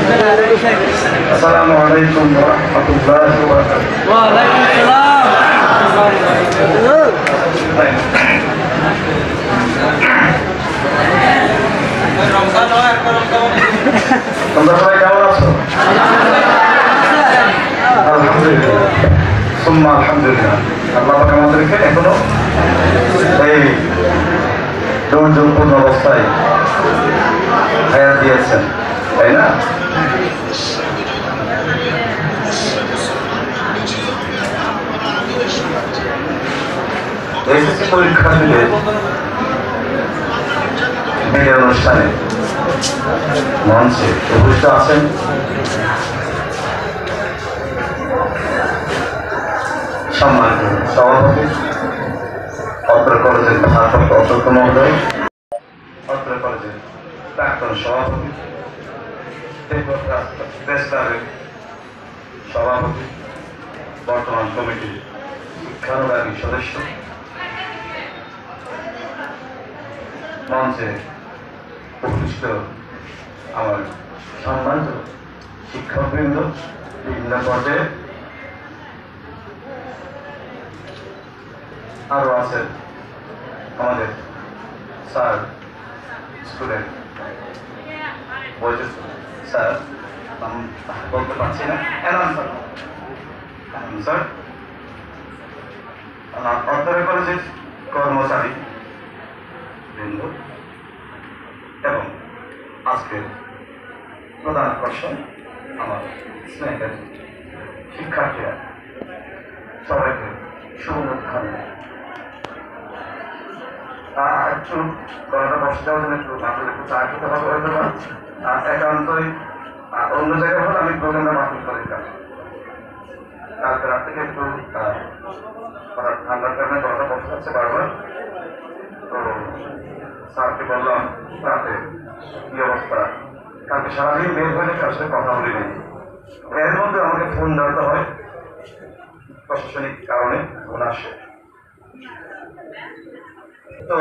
আসসালামু আলাইকুম ওয়া রাহমাতুল্লাহি ওয়া বারাকাতুহু। ওয়া আলাইকুম তোমরা সবাই কেমন আছো? আলহামদুলিল্লাহ, সুম্মা আলহামদুলিল্লাহ। আল্লাহ পাক আমাদেরকে এখনো এই দুর্যোগপূর্ণ অবস্থায় হায়াত দিয়েছেন, তাই না? এসএসসি পরীক্ষার্থীদের বিদায় অনুষ্ঠানে মঞ্চে উপস্থিত আছেন সম্মানিত সভাপতি, অত্র কলেজের ভারপ্রাপ্ত অধ্যক্ষ মহোদয়, অত্র কলেজের প্রাক্তন সভাপতি, প্রেস ক্লাবের সভাপতি, বর্তমান কমিটির শিক্ষানুরাগী সদস্য, মঞ্চে উপস্থিত আমার সম্মানিত শিক্ষকবৃন্দ, বিভিন্ন পর্যায়ে আরো আছেন আমাদের স্যার, স্টুডেন্ট বলছে স্যার, আমি বলতে পারছি না, স্যার, অত্তর কলেজের কর্মচারী বৃন্দ এবং আজকের প্রধান আকর্ষণ আমার স্নেহের শিক্ষার্থীরা, সবাইকে শুভেচ্ছা। একটু গলাটা বসে যাওয়ার জন্য একটু আপনাদের একটু চা খেতে হবে হয়তো বা একান্তই অন্য জায়গায় হলে আমি প্রোগ্রামটা বাতিল করে দিতাম। কালকে রাত থেকে একটু ঠান্ডার কারণে গলাটা বসে যাচ্ছে বারবার। তো স্যারকে বললাম রাতে কি অবস্থা, কালকে সারাদিন বের হয়ে কার সাথে কথা বলিনি, এর মধ্যে আমাকে ফোন ধরতে হয়, প্রশাসনিক কারণে ফোন আসে। তো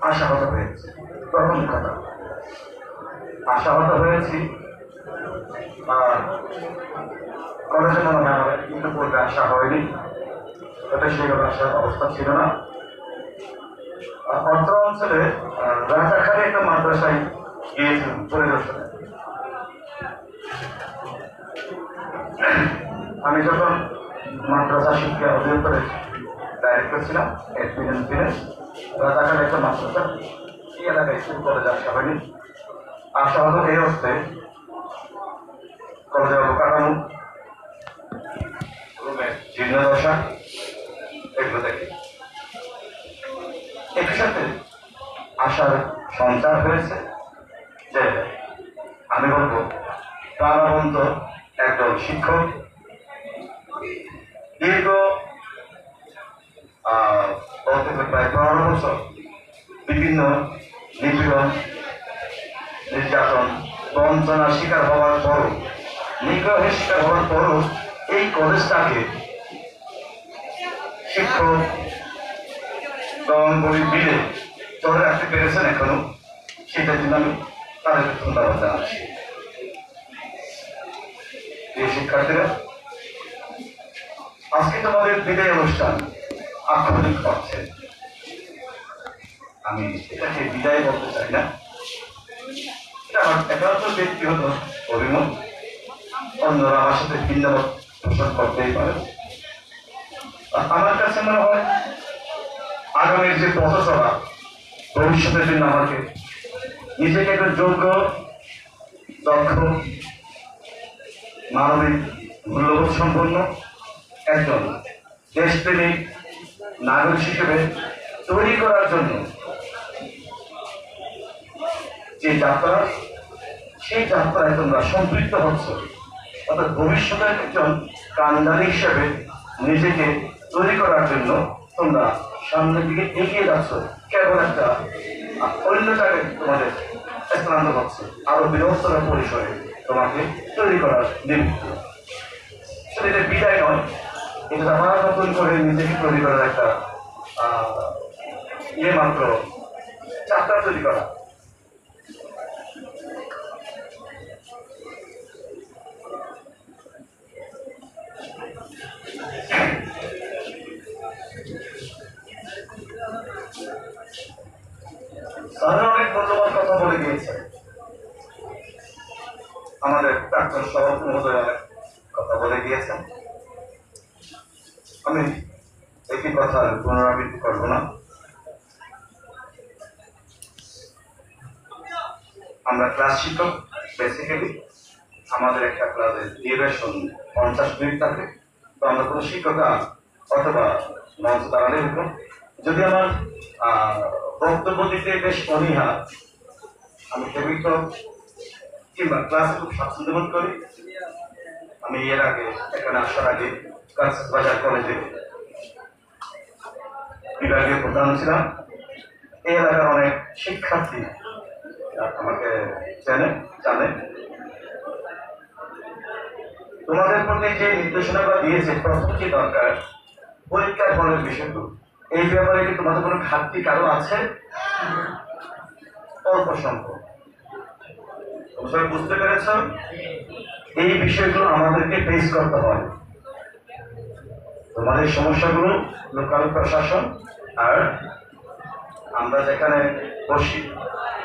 আশাহত হয়েছি, প্রথম কথা আশাহত হয়েছি। আর কলেজে মনে হয় আমার কিন্তু পূর্বে আসা হয়নি, এটা সেভাবে আসার অবস্থা ছিল না। অত্র অঞ্চলে রাজাখালী একটা মাদ্রাসায় গিয়েছিলাম পরিদর্শনে। আমি যখন মাদ্রাসা শিক্ষা অধিদপ্তরের ডাইরেক্টর ছিলাম, রাজাখালী একটা মাদ্রাসা, এই এলাকায় স্কুল কলেজে আসা হয়নি। আসা হলো এই অর্থে কলেজের অবকাঠামো, রুমের জীর্ণদশা, এগুলো দেখে একই সাথে আশার সঞ্চার হয়েছে যে আমি বলবো প্রাণবন্ত একজন শিক্ষক দীর্ঘ প্রায় 15 বছর বিভিন্ন নিপীড়ন, নির্যাতন, বঞ্চনার শিকার হওয়ার পরও, নিগ্রহের শিকার হওয়ার পরও এই কলেজটাকে শিক্ষক গণবলি মিলে ধরে রাখতে পেরেছেন এখনো, সেটার জন্য আমি তাদেরকে ধন্যবাদ জানাচ্ছি। এই শিক্ষার্থীরা, আজকে তোমাদের বিদায় অনুষ্ঠান আক্ষরিক পাচ্ছে, আমি এটাকে বিদায় বলতে চাই না, এটা আমার একান্ত ব্যক্তিগত অভিমত, অন্যরা আমার সাথে ভিন্নমত পোষণ করতেই পারে। আমার কাছে মনে হয় আগামীর যে পথচলা, ভবিষ্যতের জন্য আমাকে নিজেকে একটা যোগ্য, দক্ষ, মানবিক মূল্যবোধ সম্পন্ন একজন দেশপ্রেমিক নাগরিক হিসেবে তৈরি করার জন্য যে যাত্রা, সেই যাত্রায় তোমরা সম্পৃক্ত হচ্ছ, অর্থাৎ ভবিষ্যতের একজন কান্ডারি হিসেবে নিজেকে তৈরি করার জন্য তোমরা সামনের দিকে এগিয়ে যাচ্ছ, কেবল একটা অন্য জায়গায় তোমাদের স্থানান্তর হচ্ছে, আরো বৃহত্তর পরিসরে তোমাকে তৈরি করার নিমিত্ত। সেটা এটা বিদায় নয়, এটা আমার নতুন করে নিজেকে তৈরি করার একটা মাত্র যাত্রা তৈরি করা। স্যার অনেক মূল্যবান কথা বলে গিয়েছে, আমাদের প্রাক্তন সভাপতি মহোদয় অনেক কথা বলে গিয়েছেন। আমি একই কথা পুনরাবৃত্তি করব না। আমরা ক্লাস শিক্ষক, বেসিক্যালি আমাদের একটা ক্লাসের ডিউরেশন 50 মিনিট থাকে। তো আমরা কোনো শিক্ষকরা অথবা মঞ্চ দাঁড়ালে হতো, যদি আমার বক্তব্য দিতে বেশ অনীহা, আমি কেবল তো কিংবা ক্লাসে খুব স্বাচ্ছন্দ্য বোধ করি। আমি এর আগে এখানে আসার আগে কক্সবাজার কলেজে বিভাগীয় প্রধান ছিলাম। এই এলাকার অনেক শিক্ষার্থী আমাকে জানে। তোমাদের প্রতি যে নির্দেশনাটা দিয়েছে, প্রথম যে দরকার পরীক্ষার ফলের বিষয়গুলো, এই ব্যাপারে কি তোমাদের কোনো ঘাটতি কারো আছে? অল্প সংখ্যক। তোমরা বুঝতে পেরেছ? এই বিষয়গুলো আমাদেরকে ফেস করতে হয়। তোমাদের সমস্যাগুলো লোকাল প্রশাসন আর আমরা যেখানে বসি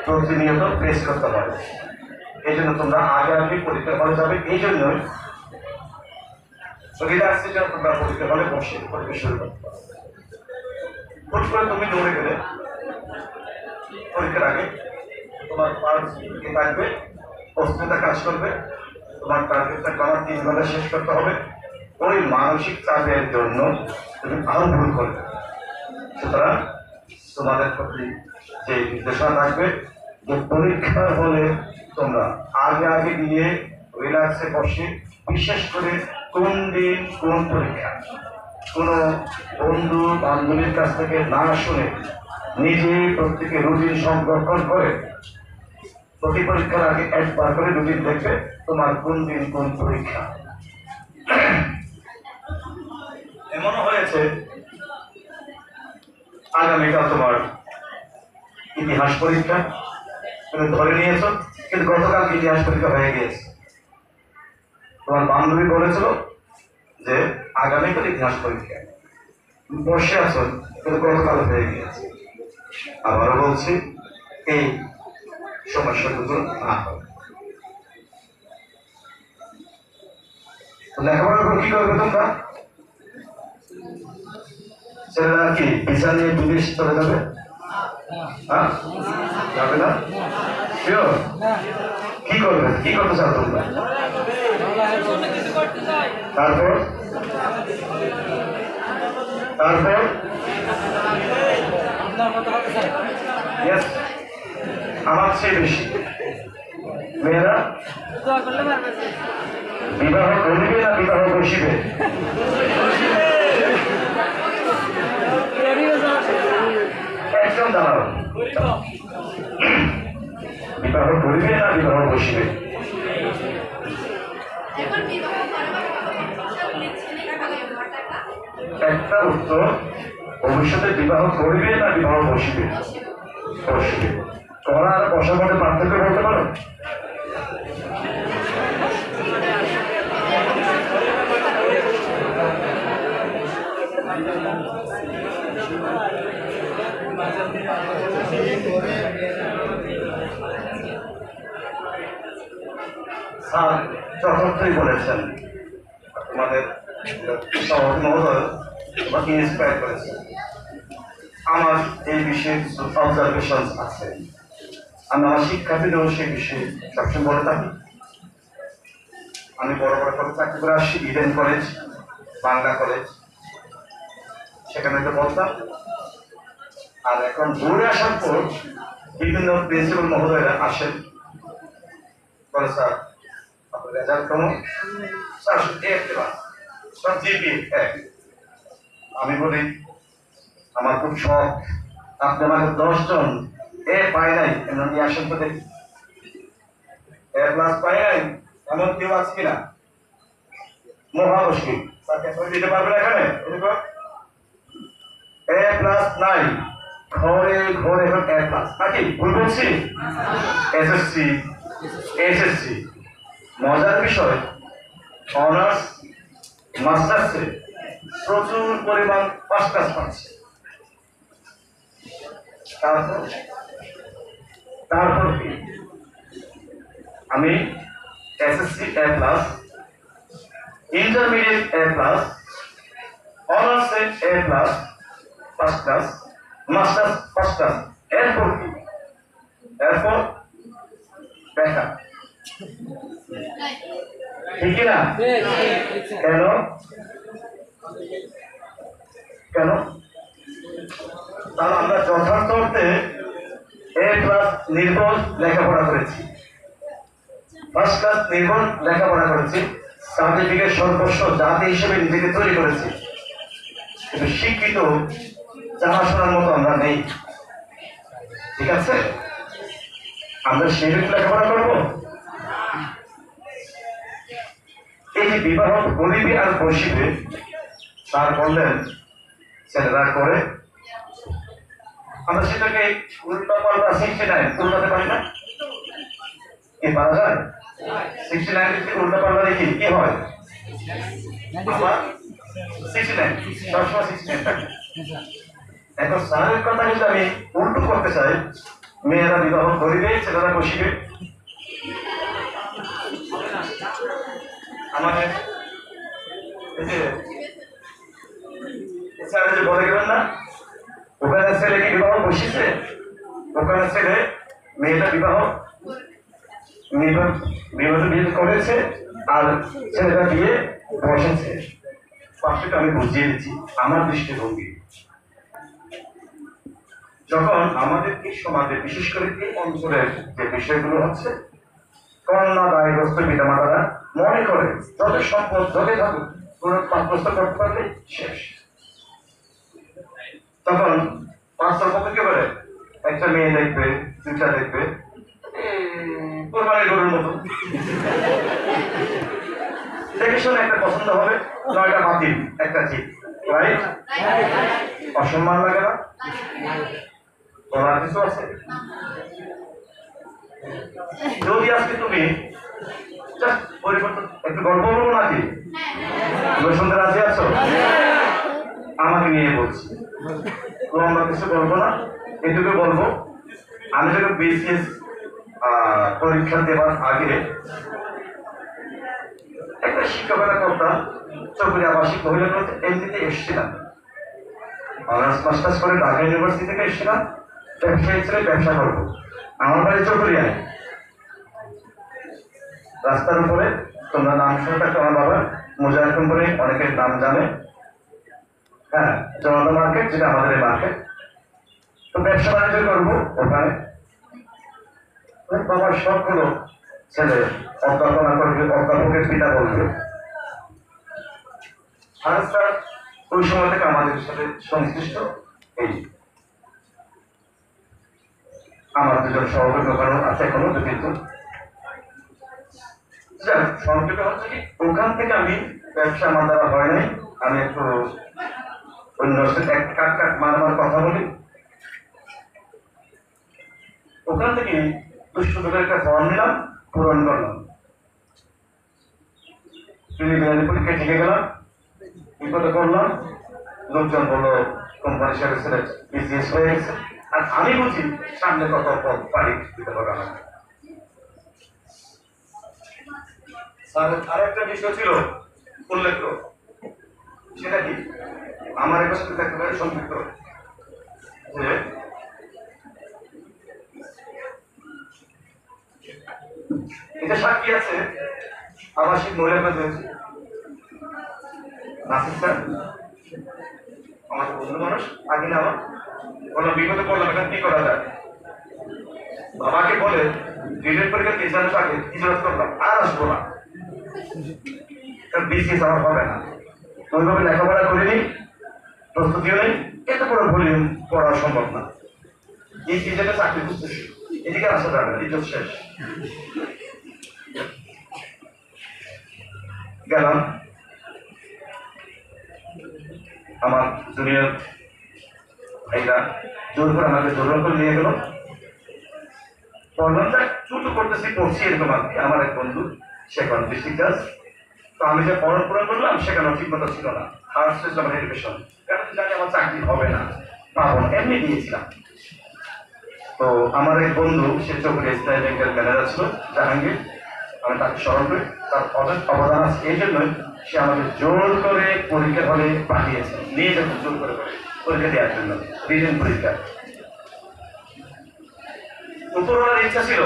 প্রতিনিয়ত ফেস করতে হয়। এই জন্য তোমরা আগে আগে পরীক্ষা হলে যাবে। এই জন্যই রিল্যাক্সের জন্য তোমরা পরীক্ষা হলে বসে পরীক্ষা শুরু করতে পারো। হুট করে তুমি দৌড়ে গেলে পরীক্ষার আগে তোমার থাকবে, প্রস্তুতিটা কাজ করবে, তোমার টার্গেটটা করার 3 ঘন্টা শেষ করতে হবে। ওই মানসিক চাপের জন্য তুমি আরো ভুল করবে। সুতরাং তোমাদের প্রতি যে নির্দেশনা থাকবে যে পরীক্ষার হলে তোমরা আগে আগে গিয়ে রিল্যাক্সে বসে, বিশেষ করে কোন দিন কোন পরীক্ষা কোনো বন্ধু বান্ধবীর কাছ থেকে না শুনে নিজে প্রত্যেকে রুটিন সংরক্ষণ করে প্রতি পরীক্ষার আগে একবার করে রুটিন দেখবে তোমার কোন দিন কোন পরীক্ষা। এমনও হয়েছে আগামীকাল তোমার ইতিহাস পরীক্ষা, তুমি ধরে নিয়েছ, কিন্তু গতকাল ইতিহাস পরীক্ষা হয়ে গিয়েছে। তোমার বান্ধবী বলেছিল যে আগামীকাল ইতিহাস পরীক্ষা, বসে আছো, কিন্তু গতকাল হয়ে গিয়েছে। আবারও বলছি, এই সমস্যাগুলো না হবে। লেখাপড়ার পর কি করবে তোমরা? ছেলেরা কি ভিসা নিয়ে বিদেশ চলে যাবে? হ্যাঁ, যাবে না? কি করবে? কি করতে চাও তোমরা? তারপর আমার চেয়ে বেশি মেয়েরা বিবাহ করিবে না বিবাহ বসিবে? একদম দাঁড়াও, বিবাহ করিবে না বিবাহ বসিবে? একটা উত্তর, ভবিষ্যতে বিবাহ করিবে না বিবাহ বসিবে? বসিবে। করা আর বসার মধ্যে পার্থক্য বলতে পারো? স্যার যথার্থই বলেছেন। তোমাদের সভাপতি মহোদয় তোমাকে ইন্সপায়ার করেছে। আমার এই বিষয়ে অবজারভেশন আছে, আমি আমার শিক্ষার্থীদেরও সেই বিষয়ে সবসময় বলে থাকি। আমি বড় বড় করে চাকরি করে আসছি, ইডেন কলেজ, বাংলা কলেজ, সেখানে তো বলতাম। আর এখন দূরে আসার পর বিভিন্ন প্রিন্সিপাল মহোদয়রা আসেন, বলে স্যার আপনার রেজাল্ট কেমন? স্যার সব জিপি 1। আমি বলি আমার খুব শখ, আপনি আমাকে 10 জন এ পায় নাই এমন নিয়ে আসেন তো দেখি। এ প্লাস পায় নাই এমন কেউ আছে কিনা? মহা মুশকিল। তাকে দিতে পারবেন এখানে? এ প্লাস নাই, ঘরে ঘরে এখন এ প্লাস, নাকি ভুল বলছি? এসএসসি এসএসসি মজার বিষয়, অনার্স মাস্টার্সে প্রচুর পরিমাণ পাস ক্লাস পাচ্ছে। তারপর তারপর কি আমি SSC A plus, intermediate A plus, honours A plus first class, masters first class. এরপর কি? এরপর দেখা ঠিক না? কেন কেন? তাহলে আমরা যথার্থ অর্থে এ প্লাস নির্ভর লেখাপড়া করেছি, ফার্স্ট ক্লাস নির্ভর লেখাপড়া করেছি, সার্টিফিকেট সর্বস্ব জাতি হিসেবে নিজেকে তৈরি করেছি, কিন্তু শিক্ষিত জানাশোনার মতো আমরা নেই। ঠিক আছে, আমরা সেরকম লেখাপড়া করবো? এই যে বিবাহ গরিবী আর বৈশিবে স্যার বললেন ছেলেরা করে, আমরা সেটাকে উল্টা পাল্টা 69 উল্টাতে পারি না? কি পারা যায়? 69 থেকে উল্টা পাল্টা দেখি কি হয়? আবার 69 সবসময় 69 থাকে। এখন স্যারের কথা যদি আমি উল্টো করতে চাই, মেয়েরা বিবাহ করিবে ছেলেরা বসিবে, আমাদের এই যে স্যার যে বলে গেলেন না, ওখানে ছেলেকে বিবাহ বসিছে, ওখানে ছেলে মেয়েটা বিবাহ বিয়ে করেছে আর ছেলেটা বিয়ে বসেছে। পাশটা আমি বুঝিয়ে দিচ্ছি আমার দৃষ্টিভঙ্গি। যখন আমাদের এই সমাজে বিশেষ করে এই অঞ্চলের যে বিষয়গুলো হচ্ছে, কন্যা দায়গ্রস্ত পিতামাতারা মনে করে যত সম্পদ যতই থাকুক কোনো পাত্রস্থ করতে পারলে শেষ। তখন পাঁচটার পক্ষে কি বলে, একটা মেয়ে দেখবে, দুইটা দেখবে, কোরবানি গরুর মতো দেখে শুনে একটা পছন্দ হবে, নয়টা বাতিল, একটা ঠিক, রাইট? অসম্মান লাগে না? বলার কিছু আছে? যদি আজকে তুমি পরিবর্তন একটু গল্প বলবো নাকি? তুমি শুনতে রাজি আছো? আমাকে নিয়ে বলছি, লম্বা কিছু বলবো না, এটুকু বলবো। আমি যখন বিসিএস পরীক্ষা দেওয়ার আগে একটা শিক্ষকতা করতাম, চৌধুরী আবাসিক মহিলা কলেজে এমনিতে এসেছিলাম, অনার্স মাস্টার্স করে ঢাকা ইউনিভার্সিটি থেকে এসেছিলাম, ব্যবসায়ী ছেলে ব্যবসা করবো। আমার বাড়ি চৌধুরিয়ায়, রাস্তার উপরে তোমরা নাম শুনে থাকতো, আমার বাবা মুজাহিদ কোম্পানি, অনেকের নাম জানে, হ্যাঁ, জনতা মার্কেট, যেটা আমাদের এই মার্কেট। তো ব্যবসা বাণিজ্য করবো ওখানে। বাবার শখ হলো ছেলে অধ্যাপনা করবে, অধ্যাপকের পিতা বলবে। আর স্যার ওই সময় থেকে আমাদের সাথে সংশ্লিষ্ট। এই আমার দুজন সহকর্মী ওখানে আছে এখনো, কিন্তু সংযোগ হচ্ছে কি, ওখান থেকে আমি ব্যবসা আমার দ্বারা হয় নাই, আমি একটু অন্য মারমার কথা বলি। ওখান থেকে দুষ্টদের একটা ফর্ম নিলাম, পূরণ করলাম, পরীক্ষা টিকে গেলাম, বিপদে করলাম, লোকজন বললো কোম্পানি সার্ভিসের বিসিএস হয়ে গেছে। আর আমি বুঝি সামনে কত পদ পারি দিতে পারবে না। আরেকটা বিষয় ছিল উল্লেখ্য, সেটা কি আমার এর সাথে একেবারে সম্পৃক্ত, যে এটা সাক্ষী আছে আবাসিক মহিলা কলেজ নাসির স্যার, আমাদের বন্ধু মানুষ, আগে না আমার কোনো বিপদে পড়লাম, এখন কি করা যায়? বাবাকে বলে রিলেট পরীক্ষা 3 মাস আগে হিজরত করলাম, আর আসবো না, বিসিএস আমার হবে না, ওইভাবে লেখাপড়া করিনি, প্রস্তুতিও নেই, এত বড় ভলিউম পড়া সম্ভব না। এই চিন্তাটা চাকরি খুঁজতেছি, এদিকে আসা যাবে না, ইজ্জত শেষ। গেলাম, আমার জুনিয়র ভাইরা জোর করে আমাকে জোর করে নিয়ে গেল, পড়লাম, চুটো করতেছি, পড়ছি এরকম আর কি। আমার এক বন্ধু সেখান ডিস্ট্রিক্ট জাজ, তো আমি যে পড়ার পূরণ করলাম সেখানেও ঠিক মতো ছিল না, ফার্স্ট সিস্টেম এডুকেশন, কারণ জানি আমার চাকরি হবে না, পাবো না, এমনি দিয়েছিলাম। তো আমার এক বন্ধু, সে চৌধুরী ইসলামী ব্যাংকের ম্যানেজার ছিল, জাহাঙ্গীর, আমি তাকে স্মরণ করি। তার অবদান আছে এই জন্যই সে আমাকে জোর করে পরীক্ষা হলে পাঠিয়েছে, নিয়ে যাবে জোর করে পরীক্ষা দেওয়ার জন্য, রিটেন পরীক্ষা। উপরওয়ালার ইচ্ছা ছিল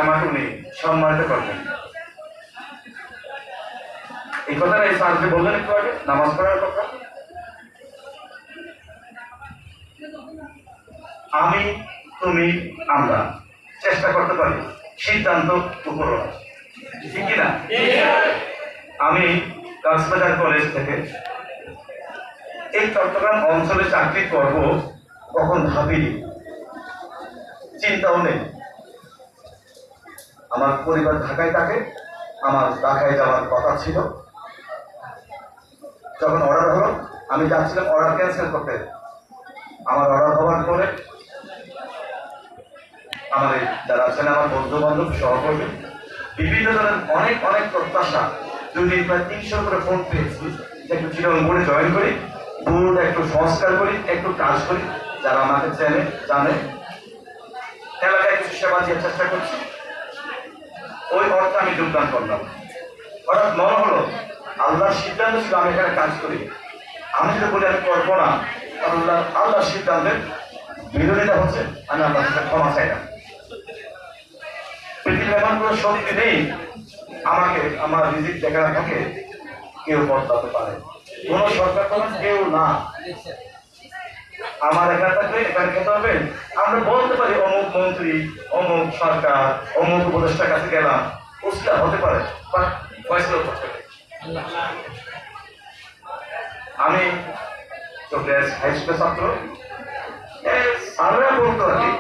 আমাকে উনি সম্মানিত করবেন। এই কথাটা এই স্যার যে বললেন একটু আগে নামাজ পড়ার কথা, আমি, তুমি, আমরা চেষ্টা করতে পারি, সিদ্ধান্ত উপরওয়ালা, ঠিক কিনা? আমি কক্সবাজার কলেজ থেকে এই চট্টগ্রাম অঞ্চলে চাকরি করব কখন ভাবিনি, চিন্তাও নেই। আমার পরিবার ঢাকায় থাকে, আমার ঢাকায় যাওয়ার কথা ছিল। যখন অর্ডার হলো, আমি যাচ্ছিলাম অর্ডার ক্যান্সেল করতে। আমার অর্ডার হওয়ার পরে আমাদের যারা আছেন, আমার বন্ধু বান্ধব, সহকর্মী, বিভিন্ন ধরনের অনেক অনেক প্রত্যাশা, যদি প্রায় 300 করে ফোন পেয়েছি, একটু চিরন বোর্ডে জয়েন করি, বোর্ড একটু সংস্কার করি, একটু কাজ করি, যারা আমাকে চেনে জানে, এলাকায় কিছু সেবা দেওয়ার চেষ্টা করছি। ওই অর্থে আমি যোগদান করলাম। হঠাৎ মনে হলো আল্লাহর সিদ্ধান্ত ছিল আমি এখানে কাজ করি। আমি যদি বলি আমি করবো না, আল্লাহর সিদ্ধান্তের বিরোধিতা হচ্ছে, আমি আল্লাহর সাথে ক্ষমা চাই না। পৃথিবীর এমন কোনো শক্তি নেই আমাকে আমার রিজিক দেখা থাকে কেউ বদলাতে পারে, কোন সরকার প্রধান কেউ না। আমার এখানে থাকলে এখানে খেতে হবে, আমরা বলতে পারি অমুক মন্ত্রী, অমুক সরকার, অমুক উপদেষ্টার কাছে গেলাম, উস্কা হতে পারে, আমি তো হাই স্কুলের ছাত্র, স্যাররা বলতো আর কি,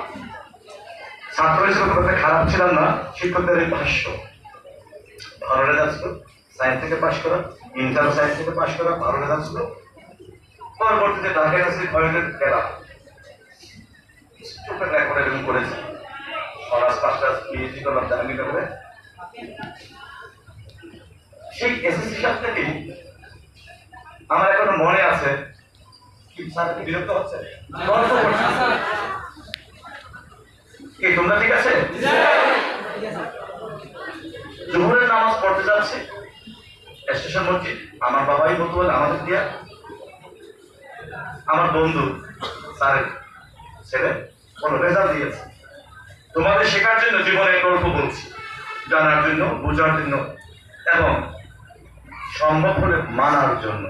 ছাত্র হিসেবে খুব খারাপ ছিলাম না। শিক্ষকদের ভাষ্য ভালো রেজাল্ট ছিল, সায়েন্স থেকে পাশ করা, ইন্টার সায়েন্স থেকে পাশ করা, ভালো রেজাল্ট ছিল। পরবর্তীতে ঢাকা ইউনিভার্সিটি কলেজে গেলাম, স্টুডেন্ট রেকর্ড এরকম করেছি, অনার্স মাস্টার্স পিএইচডি করলাম জাহাঙ্গীরনগরে। সেই এসএসসি সাল থেকে আমার এখনো মনে আছে, কি স্যার বিরক্ত হচ্ছে, কি তোমরা ঠিক আছে? জোহরের নামাজ পড়তে যাচ্ছি স্টেশন মসজিদ, আমার বাবাই বলতে বলে আমাদের দিয়া, আমার বন্ধু স্যারের ছেলে কোনো রেজাল্ট দিয়েছে। তোমাদের শেখার জন্য জীবনের গল্প বলছি, জানার জন্য, বোঝার জন্য এবং সম্ভব হলে মানার জন্য।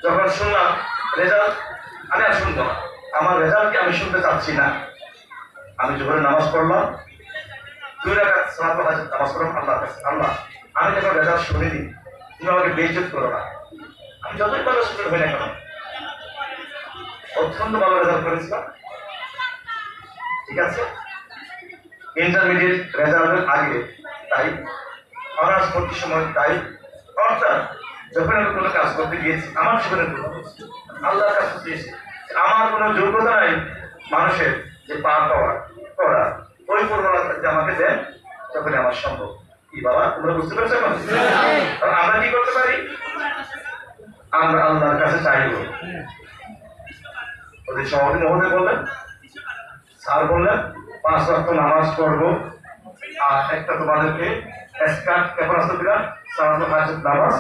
যখন শুনলাম রেজাল্ট, আমি আর শুনবো না, আমার রেজাল্টকে আমি শুনতে চাচ্ছি না। আমি জোহরের নামাজ পড়লাম, 2 রাকাত সালাতুল হাজাত নামাজ পড়লাম আল্লাহর কাছে, আল্লাহ আমি যখন রেজাল্ট শুনিনি, তুমি আমাকে বেইজ্জত করো না। আমি যতই ভালো স্টুডেন্ট হই না কেন, অত্যন্ত ভালো রেজাল্ট করেছিলাম, ঠিক আছে। ইন্টারমিডিয়েট রেজাল্টের আগে তাই, অনার্স ভর্তির সময় তাই, অর্থাৎ যখন আমি কোনো কাজ করতে গিয়েছি আমার জীবনের আল্লাহর কাছে দিয়েছি, আমার কোনো যোগ্যতা নাই মানুষের যে পার পাওয়া করা, ওই পূর্ণতা আমাকে দেন, তখন আমার সম্ভব। কি বাবা তোমরা বুঝতে পেরেছো? আমরা কি করতে পারি? আমরা আল্লাহর কাছে চাইব। ওদের সভাপতি মহোদয় বললেন, স্যার বললেন 5 ওয়াক্ত নামাজ পড়বো, আর একটা তোমাদেরকে স্কার্ট ক্ষেপণাস্ত্র দিলাম, সালাতুল হাজাত নামাজ,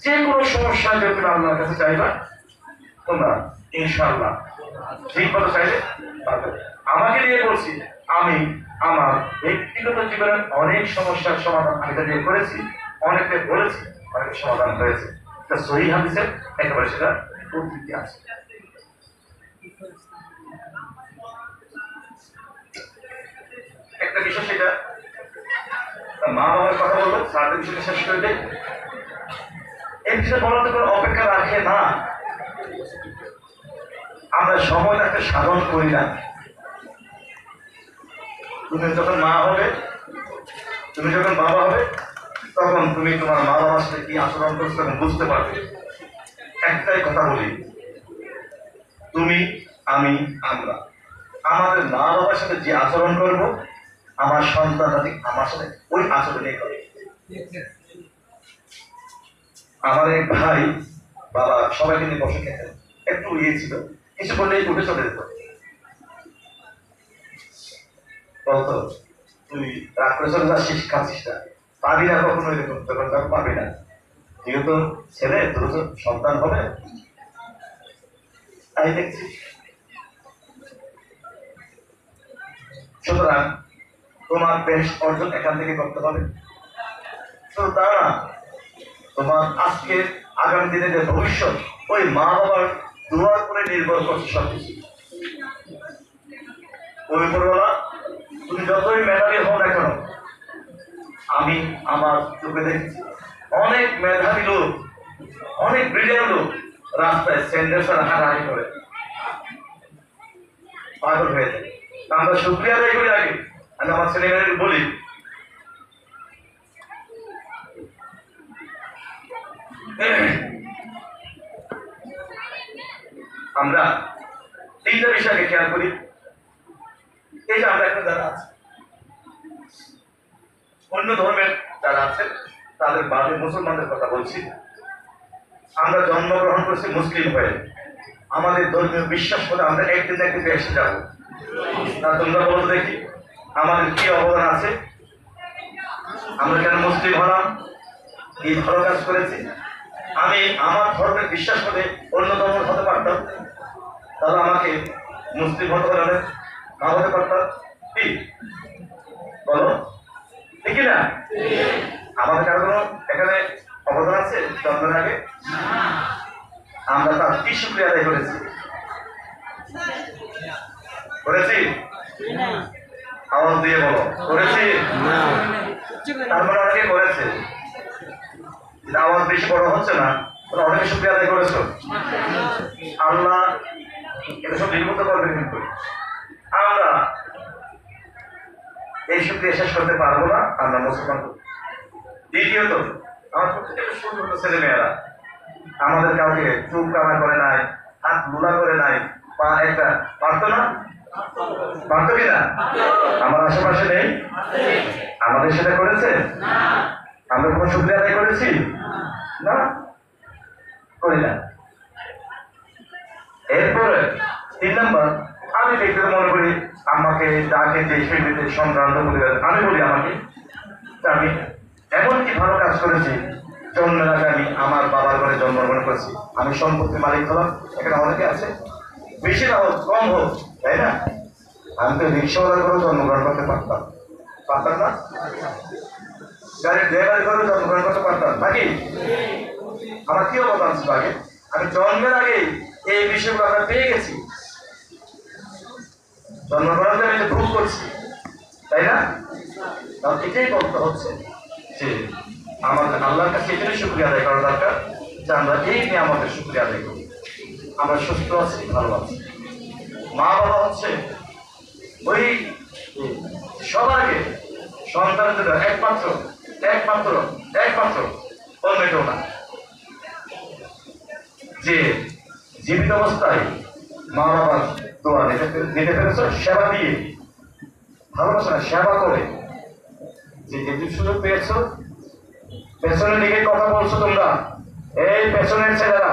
যে কোনো সমস্যা যদি তুমি আল্লাহর কাছে চাইবা, তোমরা ইনশাআল্লাহ ঠিক মতো চাইলে পারবে। আমাকে নিয়ে বলছি, আমি আমার ব্যক্তিগত জীবনের অনেক সমস্যার সমাধান আমি দিয়ে করেছি, অনেকে বলেছি, অনেক সমাধান হয়েছে। সহিহ হাদিসে একেবারে সেটা উদ্ধৃতি আছে। একটা বিষয়, সেটা মা বাবার কথা বলবো, সারাদিন বিষয়টা শেষ করে দেয়। এই বিষয়ে বলার তো কোনো অপেক্ষা রাখে না, আমরা সময় একটা সাধন করি না। তুমি যখন মা হবে, তুমি যখন বাবা হবে, তখন তুমি তোমার মা বাবার সাথে কি আচরণ করছো তখন বুঝতে পারবে। একটাই কথা বলি, তুমি, আমি, আমরা আমাদের মা বাবার সাথে যে আচরণ করব, আমার সন্তানরা ঠিক আমার সাথে ওই আচরণই করে। আমার এক ভাই বাবা সবাইকে নিয়ে বসে খেতেন, একটু ইয়ে ছিল, কিছু বললেই উঠে চলে যেত। বলতো তুই রাগ করে চলে যাচ্ছিস, খাচ্ছিস না, পাবি না কখনো এরকম, তখন তাকে পাবি না, যেহেতু ছেলে তোর তো সন্তান হবে, তাই দেখছিস। সুতরাং তোমার বেশ অর্জন এখান থেকে করতে হবে। শুধু তা না, তোমার আজকের আগামী দিনে যে ভবিষ্যৎ ওই মা বাবার দোয়ার উপরে নির্ভর করছে সবকিছু। ওই উপরওয়ালা তুমি যতই মেধাবী হও না কেন, আমি আমার চোখে দেখছি অনেক মেধাবী লোক, অনেক ব্রিলিয়ান্ট লোক রাস্তায় স্যান্ডেল ছাড়া হাঁটাহাঁটি করে পাগল হয়ে যায়। আমরা শুক্রিয়া আদায় করি আগে। আমি আমার ছেলেমেয়েদের বলি, আমরা তিনটা বিষয়কে খেয়াল করি। এই যে আমরা এখন যারা আছি, অন্য ধর্মের যারা আছেন তাদের বাদে মুসলমানদের কথা বলছি। আমরা জন্মগ্রহণ করছি মুসলিম হয়ে, আমাদের ধর্মীয় বিশ্বাস করে আমরা একদিন না একদিন এসে যাবো না। তোমরা বলতে দেখি আমাদের কি অবদান আছে? আমরা কেন মুসলিম হলাম? কি ভালো কাজ করেছি? আমি আমার ধর্মের বিশ্বাস করে অন্য ধর্ম হতে পারতাম, তাহলে আমাকে মুসলিম হতে পারলে না হতে পারতাম। কি বলো, ঠিক না? আমাদের কারো কোনো এখানে অবদান আছে জন্মের আগে? আমরা তার কি শুক্রিয়া আদায় করেছি? করেছি? আওয়াজ দিয়ে বলো, করেছি? তার মানে অনেকে করেছে, আওয়াজ বেশি বড় হচ্ছে না, অনেকে শুক্রিয়া আদায় করেছ। আল্লাহ এটা সব নির্ভর করবে, কিন্তু আমরা এই শুক্রিয়া শেষ করতে পারবো না, আমরা মুসলমান। দ্বিতীয়ত, আমার প্রত্যেকটা সুন্দর ছেলে মেয়েরা আমাদের কাউকে চুপ কানা করে নাই, হাত লুলা করে নাই, পা একটা পারতো না, পারতো কিনা? আমার আশেপাশে নেই, আমাদের সেটা করেছে? আমরা কোনো শুক্রিয়া আদায় করেছি না, করি না। এরপরে 3 নম্বর, আমি ব্যক্তিগত মনে করি আমাকে যাকে যে সেটিতে সংক্রান্ত করে আমি বলি আমাকে আমি এমন কি ভালো কাজ করেছি, জন্মের আগে আমি আমার বাবার ঘরে জন্মগ্রহণ করেছি, আমি সম্পত্তি মালিক হলাম। এখানে অনেকে আছে, বেশি না হোক কম হোক, তাই না? আমি তো রিক্সাওয়ালার ঘরে জন্মগ্রহণ করতে পারতাম, পারতাম না? গাড়ির ড্রাইভারের ঘরে জন্মগ্রহণ করতে পারতাম নাকি? আমার কি অবদান ছিল আগে? আমি জন্মের আগে এই বিষয়গুলো আমরা পেয়ে গেছি, জন্মগ্রহণে আমি ভুল করছি, তাই না? তাহলে এটাই বলতে হচ্ছে যে আমাদের আল্লাহর কাছে এটাই শুক্রিয়া আদায় করা দরকার যে আমরা এই নিয়ে আমাদের শুক্রিয়া আদায় করি, আমরা সুস্থ আছি, ভালো আছি। মা বাবা হচ্ছে ওই সবার আগে সন্তানের জন্য একমাত্র একমাত্র একমাত্র অন্যকেও না, যে জীবিত অবস্থায় মা বাবার দোয়া নিতে পেরেছ সেবা দিয়ে, ভালোবাসা না সেবা করে, যে যেটি সুযোগ পেয়েছ, পেছনের দিকে কথা বলছো তোমরা, এই পেছনের ছেলেরা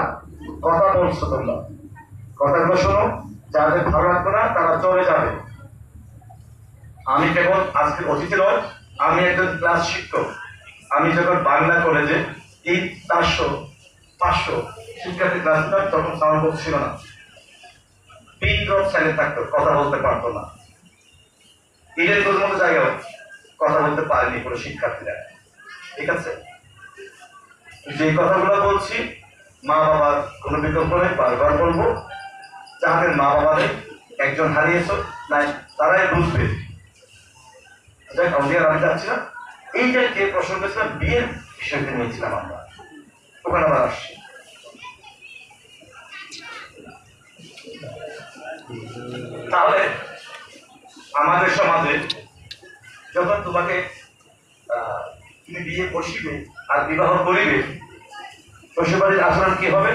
কথা বলছো তোমরা, কথাগুলো শোনো, যাদের ভালো লাগবে না তারা চলে যাবে। আমি কেবল আজকে অতিথি নয়, আমি একজন ক্লাস শিক্ষক। আমি যখন বাংলা কলেজে এই 400-500 শিক্ষার্থী ক্লাস নিতাম, তখন সাউন্ড বক্স ছিল না, পিন ড্রপ সাইলেন্ট থাকতো, কথা বলতে পারতো না। ঈদের তোর মতো জায়গায় কথা বলতে পারেনি কোনো শিক্ষার্থীরা, ঠিক আছে? যে কথাগুলো বলছি মা বাবার কোনো বিকল্প নেই, বারবার বলবো, যাদের মা বাবাদের একজন হারিয়েছ নাই তারাই বুঝবে। যাই আমি যাচ্ছি না, এই যে প্রসঙ্গ ছিল বিয়ের বিষয়টা নিয়েছিলাম আমরা, ওখানে আবার আসছি। তাহলে আমাদের সমাজে যখন তোমাকে তুমি বিয়ে বসিবে আর বিবাহ করিবে, শ্বশুরবাড়ির আচরণ কি হবে?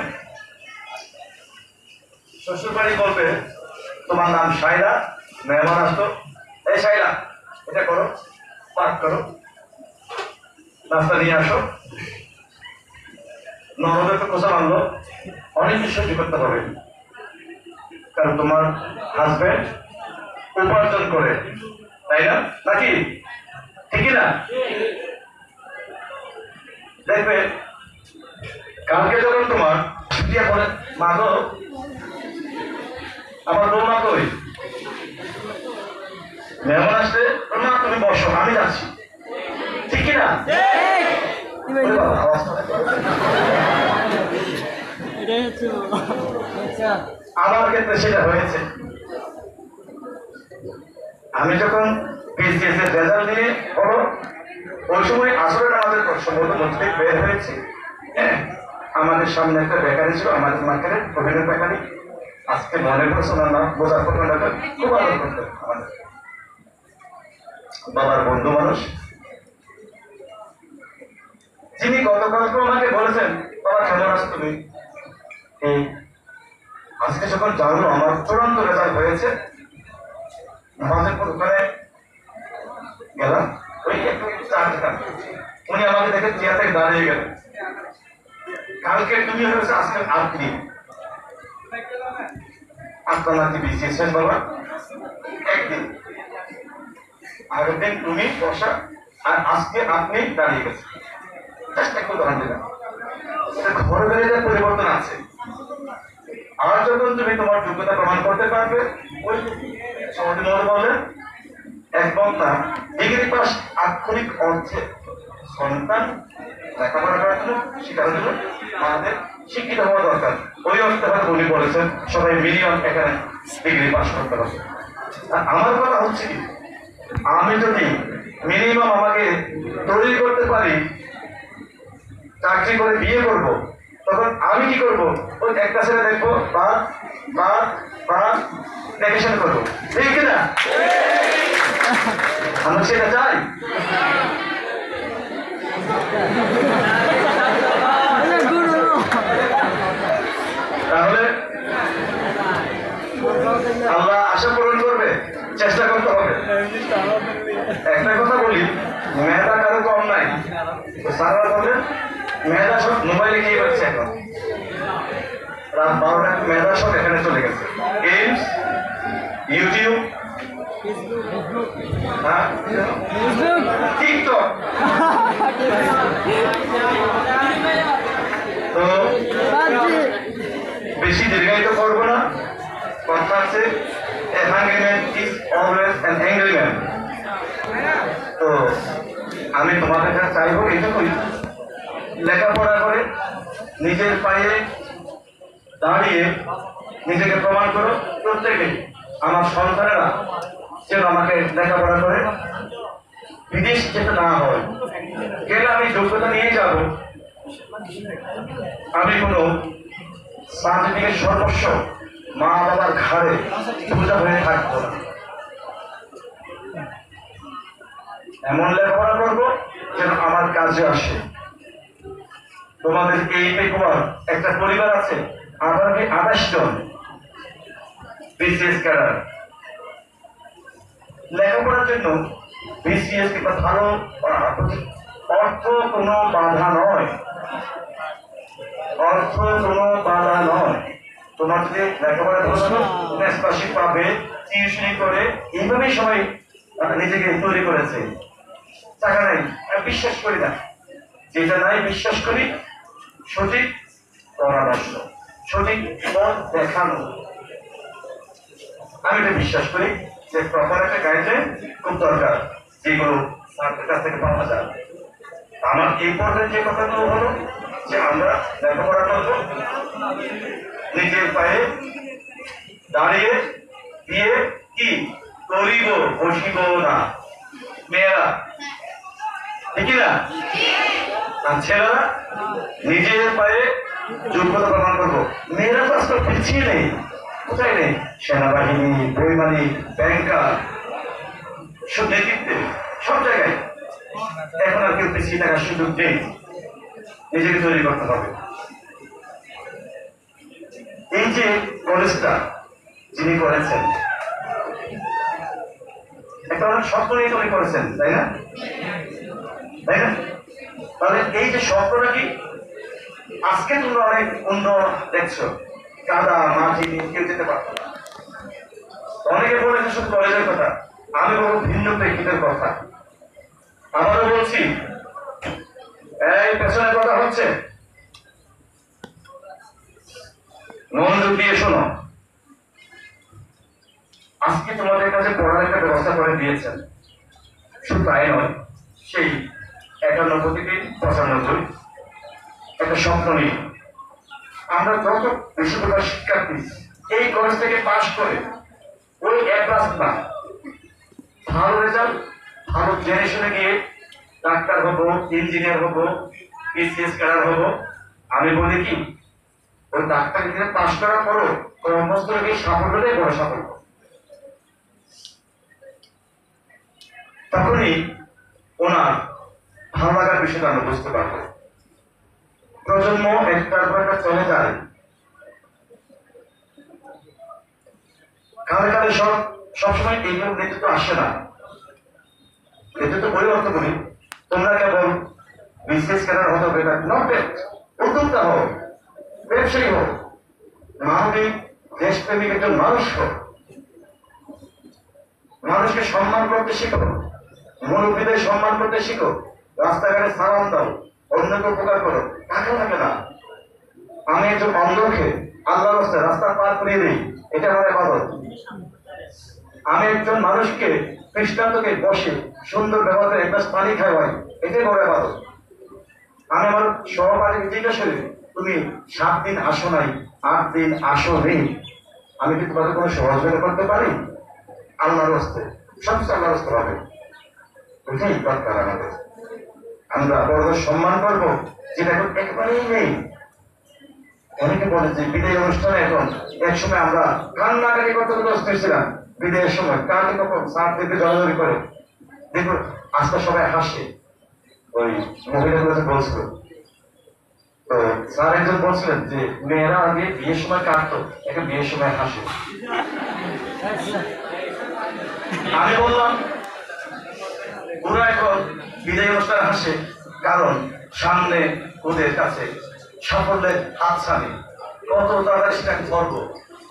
শ্বশুরবাড়ি বলবে তোমার নাম সাইরা, মেহমান আসতো, এই সাইরা এটা করো, পাক করো, নাস্তা নিয়ে আসো, নরদের তো কোথা মানলো, অনেক কিছু সহ্য করতে হবে। কারণ তোমার হাজবেন্ড উপার্জন করে, তাই না? নাকি ঠিকই না? দেখবে কালকে যখন তোমার দিয়ে বলে মা গো আমার বৌমা কই, মেহমান আসলে মা তুমি বসো আমি যাচ্ছি, ঠিক কিনা? আমার ক্ষেত্রে সেটা হয়েছে। আমি যখন বিসিএস এর রেজাল্ট নিয়ে বলো ওই সময় আসলে আমাদের সম্ভবত মধ্যে বের হয়েছে। হ্যাঁ, আমাদের সামনে একটা বেকারি ছিল, আমাদের মার্কেটে প্রবীণের বেকারি। আজকে মনে করছে না বোঝার কথা না, খুব আদর করতেন আমাদের বাবার বন্ধু মানুষ, যিনি গতকালকে আমাকে বলেছেন বাবা কেমন আছো তুমি, এই আজকে যখন জানলো আমার চূড়ান্ত রেজাল্ট হয়েছে, নামাজের পর ওখানে গেলাম, ওই একটু চা খেতাম, উনি আমাকে দেখে চেয়ার থেকে দাঁড়িয়ে গেলেন, কালকে তুমি হয়েছে আজকে আপনি, আপনার নাকি বিসিএস বাবা, একদিন আগের দিন তুমি বসা আর আজকে আপনি দাঁড়িয়ে গেছেন। একটু উদাহরণ দিলাম, ঘরে বেড়ে পরিবর্তন আছে। আর যখন তুমি তোমার যোগ্যতা প্রমাণ করতে পারবে, ওই সমাজে মনে বললেন এক বক্তা ডিগ্রি পাস আক্ষরিক অর্থে সন্তান লেখাপড়া করার জন্য শিক্ষার জন্য আমাদের শিক্ষিত হওয়া দরকার। ওই অর্থে হয়তো উনি বলেছেন সবাই মিলিয়ন এখানে ডিগ্রি পাস করতে হবে। আমার কথা হচ্ছে কি, আমি যদি মিনিমাম আমাকে তৈরি করতে পারি চাকরি করে বিয়ে করব, তখন আমি কি করব, ওই একটা ছেলে দেখবো বা বা বা ডেকেশন করবো, ঠিক কিনা? আমরা সেটা চাই। তাহলে আল্লাহ আশা পূরণ করবে, চেষ্টা করতে হবে। একটা কথা বলি, মেধা কারো কম নাই। সারা বলেন মেধা সব মোবাইলে গিয়ে পাচ্ছে, এখন রাত 12টা মেধা সব এখানে চলে গেছে, গেমস, ইউটিউব, টিকটক। তো বেশি দীর্ঘায়িত করবো না, কথা আছে a hungry man is always an angry man। তো আমি তোমাদের কাছে চাইবো এইটুকুই, লেখাপড়া করে নিজের পায়ে দাঁড়িয়ে নিজেকে প্রমাণ করো। প্রত্যেকে আমার সন্তানেরা যেন আমাকে লেখাপড়া করে বিদেশ যেতে না হয়, গেলে আমি যোগ্যতা নিয়ে যাব, আমি কোনো সার্টিফিকেট সর্বস্ব মা বাবার ঘাড়ে বোঝা হয়ে থাকবো না। এমন লেখাপড়া করবো যেন আমার কাজে আসে। তোমাদের এই পেকুয়ার একটা পরিবার আছে, আগামী 28 জন বিসিএস ক্যাডার। লেখাপড়ার জন্য বিসিএস কিংবা ভালো অর্থ কোনো বাধা নয়, অর্থ কোনো বাধা নয়। তোমার যদি লেখাপড়া স্কলারশিপ পাবে, টিউশনি করে এইভাবেই সবাই নিজেকে তৈরি করেছে। টাকা নাই আমি বিশ্বাস করি না, যেটা নাই বিশ্বাস করি সঠিক পরামর্শ, সঠিক পথ দেখানো। আমি এটা বিশ্বাস করি যে প্রপার একটা গাইডলাইন খুব দরকার, যেগুলো স্যারদের কাছ থেকে পাওয়া যায়। আমার এই পর্যায়ে যে কথাগুলো হলো যে আমরা লেখাপড়া করবো, নিজের পায়ে দাঁড়িয়ে দিয়ে কি করিব, বসিব না। মেয়েরা ঠিক না, আর ছেলেরা নিজের পায়ে যোগ্যতা প্রমাণ করবো। মেয়েরা তো আজকাল পিছিয়ে নেই, কোথায় নেই, সেনাবাহিনী, বৈমানিক, ব্যাংকার, সব নেতৃত্বে, সব জায়গায় এখন আর কেউ পিছিয়ে থাকার সুযোগ নেই, নিজেকে তৈরি করতে হবে। এই যে কলেজটা যিনি করেছেন, একটা অনেক স্বপ্ন নিয়ে তৈরি করেছেন, তাই না? তাই না? তাহলে এই যে স্বপ্নটা কি আজকে তোমরা অনেক অন্য দেখছো, কাদা মাটি নিয়ে কেউ যেতে পারতো না, অনেকে বলেছে শুধু কলেজের কথা, আমি বলবো ভিন্ন প্রেক্ষিতের কথা। আমারও বলছি, এই পেছনের কথা হচ্ছে, মনোযোগ দিয়ে শোনো। আজকে তোমাদের কাছে পড়ার একটা ব্যবস্থা করে দিয়েছেন, শুধু তাই নয়, সেই 91 থেকে 95 একটা স্বপ্ন নিয়ে আমরা যত বিশ্ববিদ্যালয়ের শিক্ষার্থী এই কলেজ থেকে পাশ করে ওই এক রাস্তা ভালো রেজাল্ট, ভালো জেনে শুনে গিয়ে ডাক্তার হবো, ইঞ্জিনিয়ার হবো, বিসিএস ক্যাডার হবো। আমি বলি কি, ওই ডাক্তার ইঞ্জিনিয়ার পাশ করার পরও কর্মস্থলে সাফল্যটাই বড় সাফল্য। তখনই ওনার ভালো লাগার বিষয়টা আমরা বুঝতে পারবো। প্রজন্ম একটার পর একটা চলে যায়, কালে কালে সবসময় এইরকম নেতৃত্ব আসে না, নেতৃত্ব পরিবর্তন করি। তোমরা কেবল বিসিএস ক্যাডার হতে হবে না, নট দ্যাট, উদ্যোক্তা হোক, ব্যবসায়ী হোক, মানবিক দেশপ্রেমিক একজন মানুষ হোক, মানুষকে সম্মান করতে শিখো, মুরব্বীদের সম্মান করতে শিখো, রাস্তাঘাটে সালাম দাও, অন্যকে উপকার করো, টাকা থাকে না। আমি একজন অন্ধকে আল্লাহর রাস্তায় রাস্তা পার করিয়ে দিই, এটা আমার ইবাদত। আমি একজন মানুষকে দৃষ্টান্তকে বসে সুন্দর ব্যবহারে এক গ্লাস পানি খাওয়াই, এটাই বড় ইবাদত। আমি আমার সহপাঠীকে জিজ্ঞাসা করি, তুমি 7 দিন আসো নাই, 8 দিন আসো নেই, আমি কি তোমাদের কোনো সহযোগিতা করতে পারি? আল্লাহর রাস্তায় সবচেয়ে আল্লাহর রাস্তায় হবে, ওইটাই দরকার আমাদের। আমরা বড়দের সম্মান করবো, যেটা এখন একেবারেই নেই। অনেকে বলে যে বিদায় অনুষ্ঠানে এখন একসময় আমরা কান্নাকাটি করতে ব্যস্ত ছিলাম, বিদায়ের সময় কাকে কখন সার থেকে জড়াজড়ি করে, দেখুন আজকে সবাই হাসে। ওই মহিলাগুলো বলছিল, তো স্যার একজন বলছিলেন যে মেয়েরা আগে বিয়ের সময় কাটতো, এখন বিয়ের সময় হাসে। আমি বললাম ওরা এখন বিদায় অনুষ্ঠানে হাসে, কারণ সামনে ওদের কাছে সাফল্যের হাতছানি, কত তাড়াতাড়ি সেটাকে ধরবো,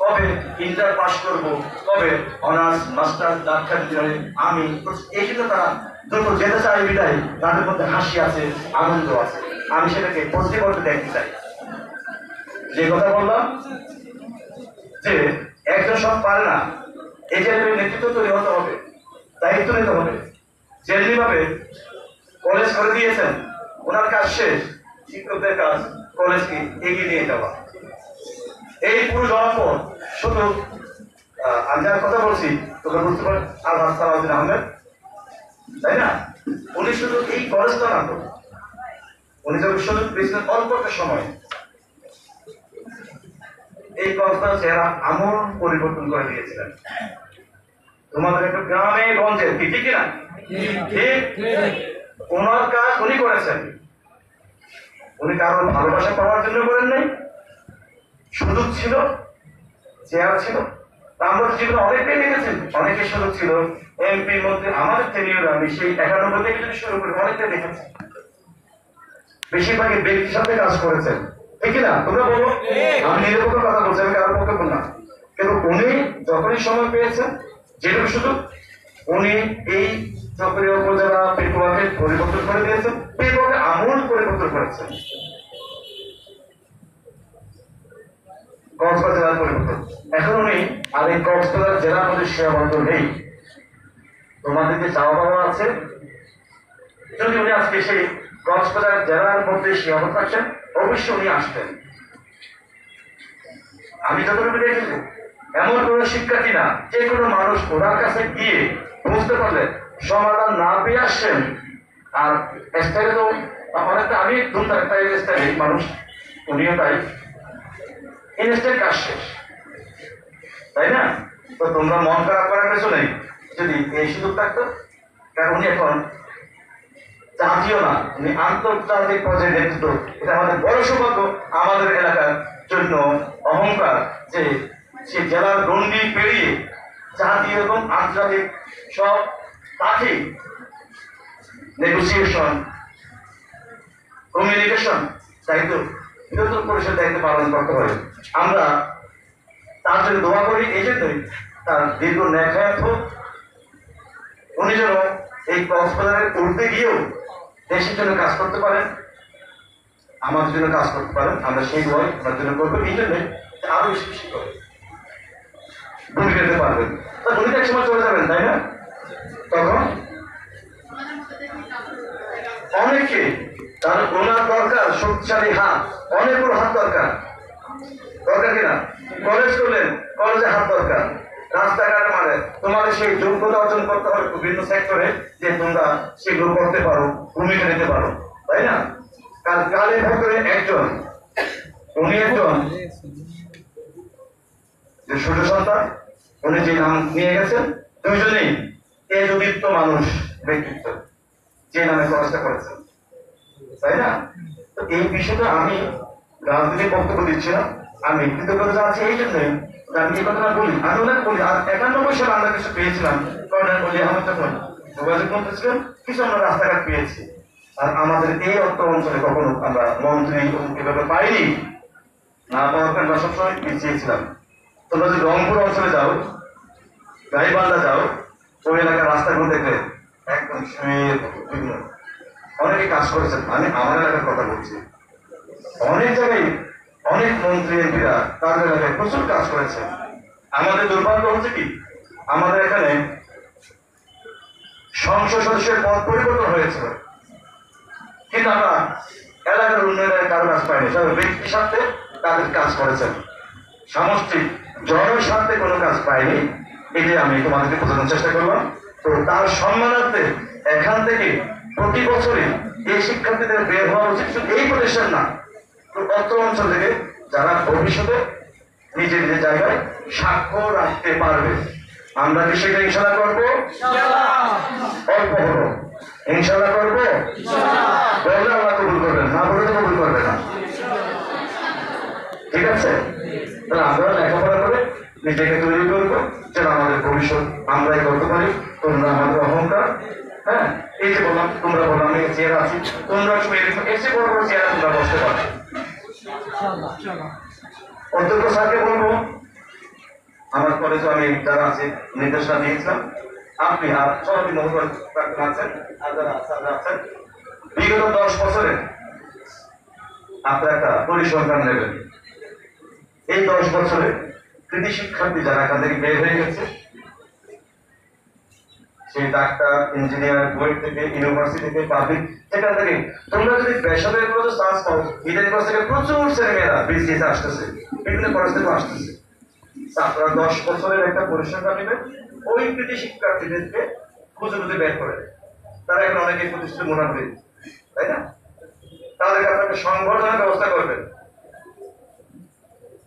কবে ইন্টার পাস করবো, কবে অনার্স মাস্টার ডাক্তার ইঞ্জিনিয়ারিং। আমি এই জন্য তারা যত যেতে চাই বিদায়, তাদের মধ্যে হাসি আছে, আনন্দ আছে। আমি সেটাকে পজিটিভ করতে দেখতে চাই। যে কথা বললাম যে একজন সব পারে না, এই যে নেতৃত্ব তৈরি হতে হবে, দায়িত্ব নিতে হবে। যেমনি ভাবে কলেজ করে দিয়েছেন, ওনার কাজ শেষ, শিক্ষকদের কাজ কলেজকে এগিয়ে নিয়ে যাওয়া। এই পুরো জনপদ শুধু আমি যার কথা বলছি তোমরা বুঝতে পারেন, আলহাজ সালাউদ্দিন আহমেদ, তাই না? উনি শুধু এই কলেজটা না, তো উনি যখন সুযোগ পেয়েছিলেন অল্প একটা সময়, এই কলেজটা চেহারা আমূল পরিবর্তন করে দিয়েছিলেন। তোমাদের একটু গ্রামে গঞ্জে, ঠিক কিনা? ঠিক, ওনার কাজ উনি করেছেন। উনি কারোর ভালোবাসা পাওয়ার জন্য করেন নাই, সুযোগ ছিল, চেয়ার ছিল। আমরা জীবনে অনেকটাই দেখেছি, অনেকের সুযোগ ছিল, এমপি মন্ত্রী, আমাদের টেনিয়র আমি সেই 91 থেকে যদি শুরু করি অনেকটাই দেখেছি। বেশিরভাগই ব্যক্তির সাথে কাজ করেছেন, ঠিক না? তোমরা বলো, আমি নিজের পক্ষে কথা বলছি, আমি কারোর পক্ষে বললাম। কিন্তু উনি যখনই সময় পেয়েছেন, যেটুকু শুধু উনি এই চকরিয়া উপজেলা পেটুয়াকে পরিবর্তন করে দিয়েছেন, পেটুয়াকে আমূল পরিবর্তন করেছেন। কক্সবাজার জেলার পরিবর্তন, এখন উনি আর এই কক্সবাজার জেলার মধ্যে সীমাবদ্ধ নেই। তোমাদের যে চাওয়া পাওয়া আছে, যদি উনি আজকে সেই কক্সবাজার জেলার মধ্যে সীমাবদ্ধ থাকছেন, অবশ্যই উনি আসতেন। আমি যতটুকু দেখেছি, এমন কোন শিক্ষার্থী না, যে কোনো মানুষ ওনার কাছে গিয়ে বুঝতে পারলে সমাধান না পেয়ে আসছেন। আর স্টাইলে তো অনেকটা, আমি ধুমধাম স্টাইলে মানুষ, উনিও তাই, ইনস্ট্যান্ট কাজ শেষ, তাই না? তো তোমরা মন খারাপ করার কিছু নেই যদি এই সুযোগ থাকতো। কারণ উনি এখন জাতীয় না, উনি আন্তর্জাতিক পর্যায়ে নেতৃত্ব। এটা আমাদের বড় সৌভাগ্য, আমাদের এলাকার জন্য অহংকার যে সে জেলার গণ্ডি পেরিয়ে জাতীয় এবং আন্তর্জাতিক সব পাখি নেগোসিয়েশন, কমিউনিকেশন দায়িত্ব, বৃহত্তর পরিষদ দায়িত্ব পালন করতে হবে। আমরা তার জন্য দোয়া করি। এই জন্যই তার দীর্ঘ ন্যাখায়াত হোক, উনি যেন এই কক্সবাজারের উঠতে গিয়েও দেশের জন্য কাজ করতে পারেন, আমাদের জন্য কাজ করতে পারেন। আমরা সেই দোয়াই ওনার জন্য করবো, এই জন্য আরো বেশি বেশি করে ভূমিকা দিতে পারবেন। তা উনি এক সময় চলে যাবেন, তাই না? তখন অনেকে তার ওনার দরকার শক্তিশালী হাত, অনেকগুলো হাত দরকার, দরকার কিনা? কলেজ করলেন, কলেজে হাত দরকার, রাস্তাঘাট মানে তোমাদের সেই যোগ্যতা অর্জন করতে হবে বিভিন্ন সেক্টরে, যে তোমরা সেগুলো করতে পারো, ভূমিকা নিতে পারো, তাই না? কালে ভেতরে একজন, উনি একজন যে ছোট সন্তান, উনি যে নাম নিয়ে গেছেন, দুইজনেই তেজদীপ্ত মানুষ ব্যক্তিত্ব, যে নামে কলেজটা করেছেন, তাই না? তো এই বিষয়টা আমি রাজনীতির বক্তব্য দিচ্ছি না, আমি কৃতজ্ঞতা আছি এই জন্যই আমি এই কথাটা বলি। আমি ওনার বলি, আর 91 সালে আমরা কিছু পেয়েছিলাম, কর্নেল বলি আহমেদ তখন যোগাযোগ করতেছিলাম, কিছু আমরা রাস্তাঘাট পেয়েছি। আর আমাদের এই অত্র অঞ্চলে কখনো আমরা মন্ত্রী এভাবে পাইনি, না পাওয়ার কারণে সবসময় পিছিয়েছিলাম। তোমরা যদি রংপুর অঞ্চলে যাও, গাইবান্ধা যাও, ওই এলাকার রাস্তাগুলো দেখলে একদম বিভিন্ন অনেকে কাজ করেছেন। আমি আমার এলাকার কথা বলছি, অনেক জায়গায় অনেক মন্ত্রী এমপিরা তাদের এলাকায় প্রচুর কাজ করেছেন। আমাদের দুর্ভাগ্য হচ্ছে কি, আমাদের এখানে সংসদ সদস্যের পদ পরিবর্তন হয়েছিল, কিন্তু আমরা এলাকার উন্নয়নের কারো কাজ পাইনি। সবাই ব্যক্তির স্বার্থে তাদের কাজ করেছেন, সামষ্টিক জনস্বার্থে কোনো কাজ পাইনি। এটাই আমি তোমাদেরকে বোঝানোর চেষ্টা করলাম। তো তার সম্মানার্থে এখান থেকে প্রতি বছরই এই শিক্ষার্থীদের বের হওয়া উচিত, শুধু এই প্রতিষ্ঠান না, অত্র অঞ্চল থেকে যারা ভবিষ্যতে নিজের নিজের জায়গায় সাক্ষ্য রাখতে পারবে। আমরা কি সেটা ইনশাল্লাহ করবো? অল্প হলো ইনশাল্লাহ করবো, বললে আল্লাহ কবুল করবেন, না বলে তো কবুল করবে না। ঠিক আছে? তাহলে আমরা লেখাপড়া করে নিজেকে তৈরি করবো, যেন আমাদের ভবিষ্যৎ আমরাই করতে পারি। তোমরা আমাদের অহংকার, হ্যাঁ, এই যে বললাম, তোমরা বললাম আমি চেয়ার আছি, তোমরা এসে বড় বড় চেয়ার তোমরা বসতে পারো। অধ্যক্ষ স্যারকে বলবো, আমার কলেজে আমি যারা আছে নির্দেশনা দিয়েছিলাম, আপনি আর সভাপতি মহোদয় আছেন, আর যারা আছেন, বিগত 10 বছরে আপনার একটা পরিসংখ্যান নেবেন। এই 10 বছরে কৃতি শিক্ষার্থী যারা এখান থেকে বের হয়ে গেছে, সেই ডাক্তার, ইঞ্জিনিয়ার, বুয়েট থেকে, ইউনিভার্সিটি থেকে, পাবলিক, সেখান থেকে তোমরা যদি বেসরকারি কলেজে চান্স পাও, ইডেন কলেজ থেকে প্রচুর ছেলেমেয়েরা বিসিএস আসতেছে, বিভিন্ন কলেজ থেকে আসতেছে। আপনারা 10 বছরের একটা পরিসংখ্যান নেবেন, ওই কৃতি শিক্ষার্থীদেরকে খুঁজে খুঁজে বের করে, তারা এখন অনেকে প্রতিষ্ঠিত মোটামুটি, তাই না? তাদেরকে আপনাকে সংবর্ধনার ব্যবস্থা করবেন,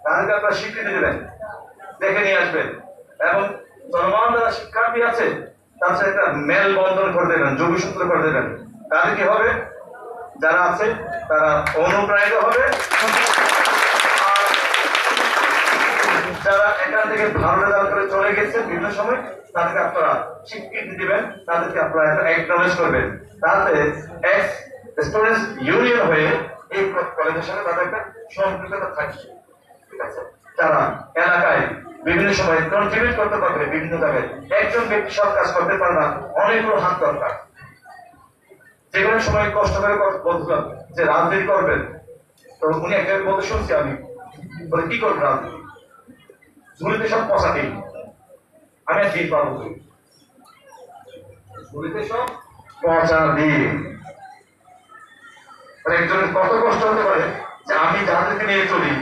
তাদেরকে আপনারা স্বীকৃতি দেবেন, দেখে নিয়ে আসবেন, এবং চলমান যারা শিক্ষার্থী আছে তার সাথে একটা মেল বন্ধন করে দেবেন, যোগসূত্র করে দেবেন। তাহলে কি হবে, যারা আছে তারা অনুপ্রাণিত হবে, যারা এখান থেকে ভালো রেজাল্ট করে চলে গেছে বিভিন্ন সময়, তাদেরকে আপনারা স্বীকৃতি দিবেন, তাদেরকে আপনারা একটা অ্যাকনলেজ করবেন, তাতে এক্স স্টুডেন্টস ইউনিয়ন হয়ে এই কলেজের সাথে তাদের একটা সম্পৃক্ততা থাকবে। ঠিক আছে? যারা এলাকায় বিভিন্ন সময় কন্ট্রিবিউট করতে পারবে, বিভিন্ন জায়গায় একজন ব্যক্তি সব কাজ করতে পারে না, অনেকগুলো হাত দরকার। যে কোনো সময় কষ্ট করে বলছিলাম যে রাজনীতি করবেন, তো উনি একটা বলতে শুনছি আমি, বলে কি করবেন রাজনীতি, ঝুলিতে সব পচা দিই, আমি আর দিন পাবো, ঝুলিতে সব পচা দিই। একজন কত কষ্ট হতে পারে যে আমি যাদেরকে নিয়ে চলি,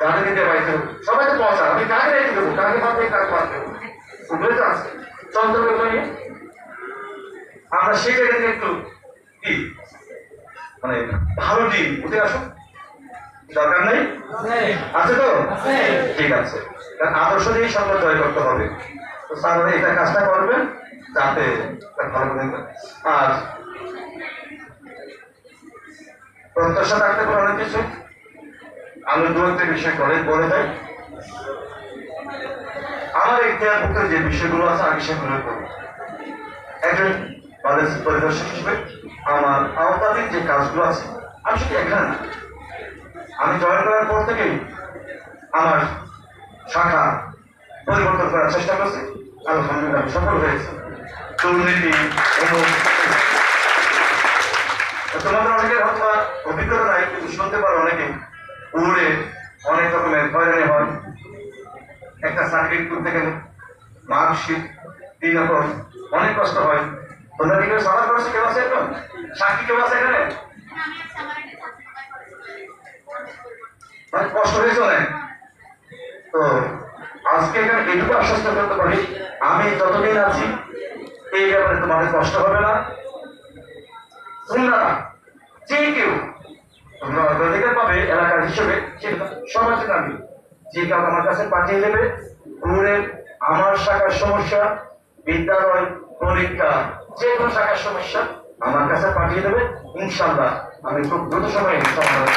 যাদেরকে দিয়ে বাড়িতে সবাই তো পচা, আমি কাকে রেখে দেবো, কাকে ভাববে, কাকে বাদ দেবো, উঠে তো আছে চন্দ্র নিয়ে। আমরা সেই জায়গা থেকে একটু কি মানে ভালো টিম উঠে আসুন, দরকার নেই, আছে তো? ঠিক আছে, কারণ আদর্শ দিয়ে সকল জয় করতে হবে। তো স্যার এটা কাজটা করবেন যাতে ভালো করে। আর প্রত্যাশা থাকতে পারে অনেক কিছু, আমি দূরত্বের বিষয় করে বলে যাই, আমার ইতিহাসভুক্ত যে বিষয়গুলো আছে আমি সেগুলো করি। একজন কলেজ পরিদর্শক হিসেবে আমার আওতাধীন যে কাজগুলো আছে, আমি শুধু এখানে না, আমি জয়েন করার পর থেকেই আমার শাখা পরিবর্তন করার চেষ্টা করছি, আলহামদুলিল্লাহ আমি সফল হয়েছি। দুর্নীতি তোমাদের অনেকের হয়তো অভিজ্ঞতা নাই, কিন্তু শুনতে পারো অনেকে উড়ে অনেক রকমের হয়রানি হয়। একটা সার্টিফিকেট করতে গেলে মার্কশিট 3 রকম অনেক কষ্ট হয়। তোমরা কি কেউ সাফার করছো? কেউ আছে এখন? সাক্ষী কেউ আছে এখানে? কষ্ট হয়েছে অনেক। তো আজকে এখানে এটুকু আশ্বস্ত করতে পারি, আমি যতদিন আছি এই ব্যাপারে তোমাদের কষ্ট হবে না। তোমরা যে কেউ তোমরা অগ্রাধিকার পাবে এলাকার হিসেবে, সেটা সমাজের আমি যে কাউ আমার কাছে পাঠিয়ে দেবে। পুরে আমার শাখার সমস্যা, বিদ্যালয়, পরীক্ষা, যে কোনো শাখার সমস্যা আমার কাছে পাঠিয়ে দেবে। ইনশাআল্লাহ আমি খুব দ্রুত সময়ে সমাধান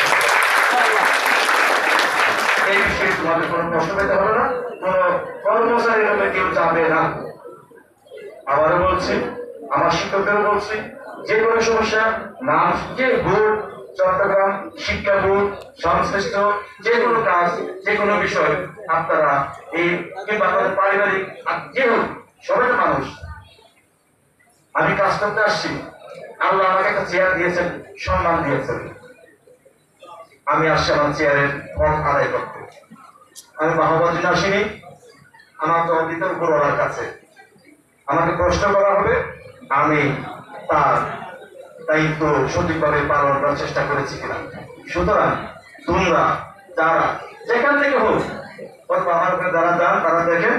এই বিষয়ে তোমাদের কোনো কষ্ট পেতে হবে না, কোনো কর্মচারীর রূপে কেউ যাবে না। আবারও বলছি, আমার শিক্ষকদেরও বলছি, যে কোনো সমস্যা নাম যে বোর্ড, চট্টগ্রাম শিক্ষা বোর্ড সংশ্লিষ্ট যে কোনো কাজ, যে কোনো বিষয় আপনারা এই কিংবা আপনাদের পারিবারিক যে হোক, সবাই তো মানুষ। আমি কাজ করতে আসছি, আল্লাহ আমাকে একটা চেয়ার দিয়েছেন, সম্মান দিয়েছেন, আমি আসছি আমার চেয়ারের হক আদায় করতে। আমি বাহবা জন্য আসিনি, আমার তো অতীত উপরওয়ালার কাছে আমাকে প্রশ্ন করা হবে, আমি তার দায়িত্ব সঠিকভাবে পালন করার চেষ্টা করেছি কিনা। সুতরাং তোমরা যারা যেখান থেকে হোক, অথবা আমার উপরে যারা যান তারা দেখেন,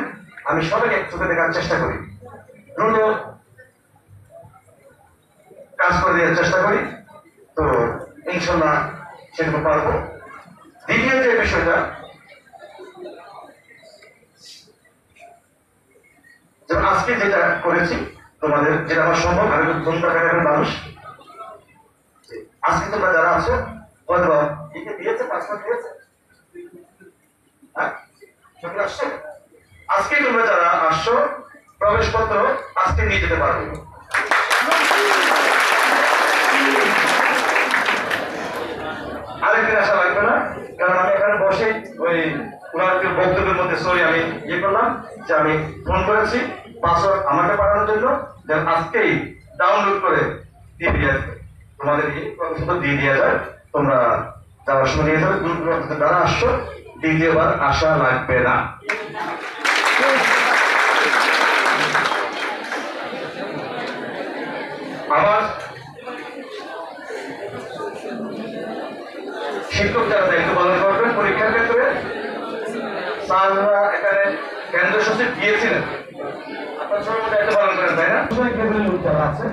আমি সবাইকে চোখে দেখার চেষ্টা করি, দ্রুত কাজ করে দেওয়ার চেষ্টা করি। তো ইনশাল্লাহ সেরকম পারবো। দ্বিতীয় যে বিষয়টা, যেমন আজকে যেটা করেছি তোমাদের, যেটা আমার সম্ভব, আমি খুব ধন্যবাদ মানুষ। আজকে তোমরা যারা আছো অথবা দিয়েছে, পাসপোর্ট দিয়েছে, হ্যাঁ আসছে, আজকে তোমরা যারা আসছো প্রবেশপত্র আজকে নিয়ে যেতে পারবে। আরেকদিন আসা লাগবে না, কারণ আমি এখানে বসে ওই ওনার বক্তব্যের মধ্যে সরি আমি ইয়ে করলাম যে আমি ফোন করেছি পাসওয়ার্ড আমাকে পাঠানোর জন্য, যে আজকেই ডাউনলোড করে দিয়ে দিয়ে আসবে, তোমাদের দিয়ে দেওয়া যায়। তোমরা যাওয়ার সময় নিয়ে যাবে, যারা আসছো দ্বিতীয়বার আসা লাগবে না। আবার শিক্ষক যারা দায়িত্ব পালন করবেন পরীক্ষার ক্ষেত্রে, স্যাররা এখানে কেন্দ্র সচিব দিয়েছিলেন, আপনার সবাই দায়িত্ব পালন করেন, তাই না? যারা আছে